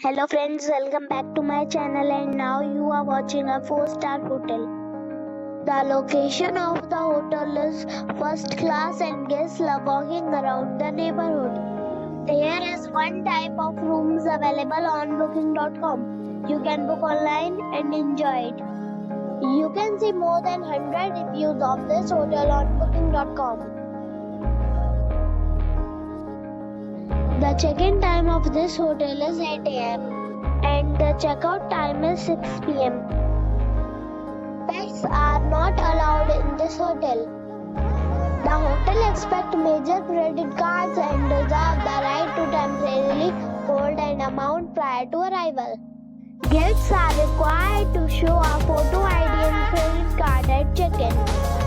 Hello friends, welcome back to my channel, and now you are watching a 4-star hotel. The location of the hotel is first class and guests love walking around the neighborhood. There is one type of rooms available on booking.com. You can book online and enjoy it. You can see more than 100 reviews of this hotel on booking.com. The check-in time of this hotel is 8 a.m. and the checkout time is 6 p.m. Pets are not allowed in this hotel. The hotel accepts major credit cards and reserves the right to temporarily hold an amount prior to arrival. Guests are required to show a photo ID and credit card at check-in.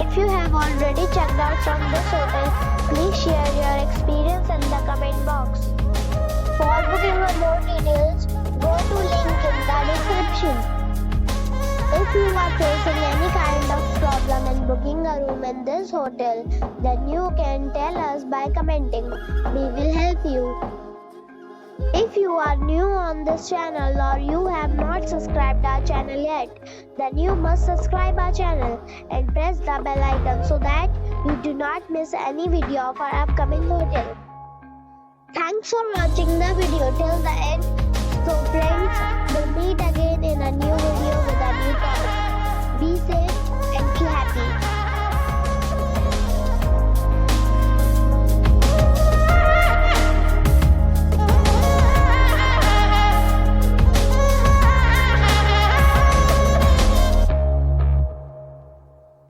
If you have already checked out from this hotel, please share your experience in the comment box. For booking or more details, go to link in the description. If you are facing any kind of problem in booking a room in this hotel, then you can tell us by commenting. We will help you. If you are new on this channel or you have not subscribed our channel yet, then you must subscribe our channel and press the bell icon so that you do not miss any video of our upcoming hotel. Thanks for watching the video till the end. So friends, we'll meet again in a new video with a new topic. Be safe and be happy.